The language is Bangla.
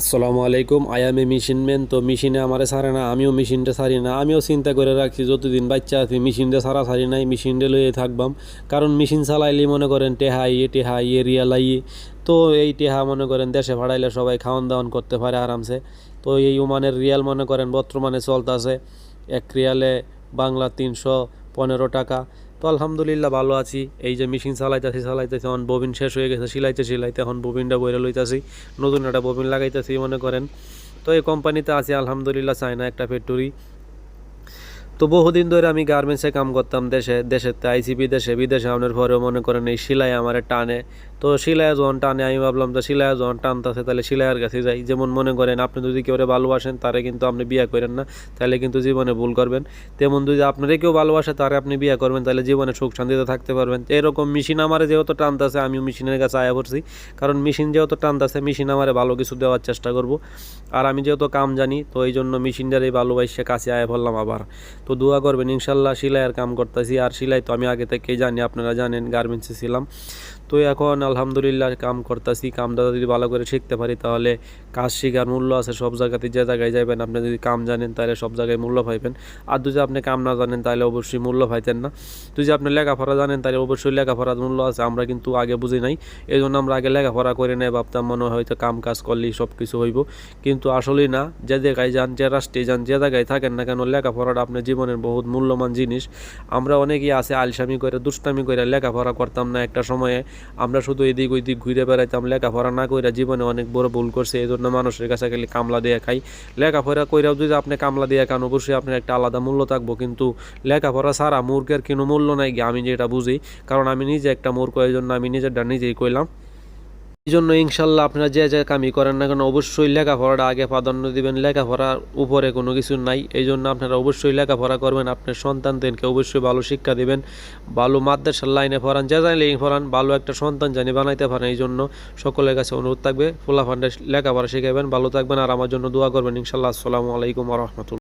আসসালামু আলাইকুম। I M A machine man. তো মেশিনে আমারে ছাড়ে না, আমিও মেশিনটা ছাড়ি না। আমিও চিন্তা করে রাখছি যতদিন বাচ্চা আছি মেশিনটা ছাড়া ছাড়ি নাই, মেশিনটা লইয়ে থাকবাম। কারণ মেশিন চালাইলে মনে করেন টেহা ইয়ে রিয়াল আইয়ে। তো এই টেহা মনে করেন দেশে ভাড়াইলে সবাই খাওয়ান দাওয়ান করতে পারে আরামসে। তো এই ওমানের রিয়াল মনে করেন বর্তমানে চলতেছে 1 রিয়ালে বাংলা 315 টাকা। তো আলহামদুলিল্লাহ ভালো আছি। এই যে মেশিন চালাইতেছি এখন ববিন শেষ হয়ে গেছে, সিলাইতে এখন ববিনটা বইরে লইতাছি, নতুন একটা ববিন লাগাইতেছি মনে করেন। তো এই কোম্পানিতে আছি আলহামদুলিল্লাহ, চায়না একটা ফ্যাক্টরি। তো বহুদিন ধরে আমি গার্মেন্টসে কাম করতাম দেশেতে আইসি বিদেশে আনার পরেও মনে করেন এই সেলাই আমার টানে। তো সেলাই যখন টানে আমি ভাবলাম যে সেলাই যখন টানতেছে তাহলে সেলাইয়ের কাছে যাই। যেমন মনে করেন আপনি যদি কেউ ভালোবাসেন তারে কিন্তু আপনি বিয়ে করেন না, তাহলে কিন্তু জীবনে ভুল করবেন। তেমন যদি আপনারা কেউ ভালোবাসে তারে আপনি বিয়ে করবেন, তাহলে জীবনে সুখ শান্তিতে থাকতে পারবেন। এরকম মেশিন আমার যেহেতু টানতেছে আমিও মেশিনের কাছে আয়া পড়ছি। কারণ মেশিন যেহেতু টানতেছে মেশিন আমারে ভালো কিছু দেওয়ার চেষ্টা করব। আর আমি যেহেতু কাম জানি তো এই জন্য মেশিনটারই ভালোবাসে কাছে আয়া পড়লাম আবার। তো দোয়া করবেন ইনশাল্লাহ। সেলাইয়ের কাম করতেছি, আর সেলাই তো আমি আগে থেকেই জানি, আপনারা জানেন গার্মেন্টসে ছিলাম। তো এখন আলহামদুলিল্লাহ কাম করতেছি। কামটা যদি ভালো করে শিখতে পারি তাহলে কাজ শেখার মূল্য আছে সব জায়গাতে। যে জায়গায় যাবেন আপনি যদি কাম জানেন তাহলে সব জায়গায় মূল্য পাইবেন। আর যদি আপনি কাম না জানেন তাহলে অবশ্যই মূল্য পাইতেন না। যদি আপনি লেখাপড়া জানেন তাহলে অবশ্যই লেখাপড়ার মূল্য আছে। আমরা কিন্তু আগে বুঝি নাই, এই জন্য আমরা আগে লেখাপড়া করে নেই, ভাবতাম মনে হয় হয়তো কাম কাজ করলেই সব কিছু হইব। কিন্তু আসলেই না। যে জায়গায় যান, যে রাষ্ট্রে যান, যে জায়গায় থাকেন না কেন, লেখাপড়াটা আপনার জীবনের বহুত মূল্যবান জিনিস। আমরা অনেকেই আছে আলসামি করে দুষ্টামি করে লেখাপড়া করতাম না একটা সময়ে। আমরা শুধু এদিক ওইদিক ঘুরে বেড়াইতাম, লেখাপড়া না কইরা জীবনে অনেক বড় ভুল করছে। এই জন্য মানুষের কাছে গেলে কামলা দিয়ে খাই। লেখাপড়া কইরাও যদি আপনি কামলা দিয়ে খান অবশ্যই আপনার একটা আলাদা মূল্য থাকবো, কিন্তু লেখাপড়া ছাড়া মূর্খের কোনো মূল্য নাই গিয়ে, আমি যেটা বুঝি। কারণ আমি নিজে একটা মূর্খ, এই জন্য আমি নিজেরটা নিজেই কইলাম। এই জন্য ইনশাল্লাহ আপনারা যে যে কামই করেন না কেন অবশ্যই লেখাপড়াটা আগে প্রাধান্য দিবেন। লেখাপড়ার উপরে কোনো কিছু নাই, এই জন্য আপনারা অবশ্যই লেখাপড়া করবেন। আপনার সন্তানদেরকে অবশ্যই ভালো শিক্ষা দিবেন, ভালো মাদ্রাসার লাইনে পড়ান, যে লাইনে পড়ান ভালো একটা সন্তান জানি বানাইতে পারেন। এই জন্য সকলের কাছে অনুরোধ থাকবে পোলাপানদের লেখাপড়া শিখাবেন। ভালো থাকবেন আর আমার জন্য দোয়া করবেন ইনশাল্লাহ। আসসালামু আলাইকুম ওয়া রাহমাতুল্লাহ।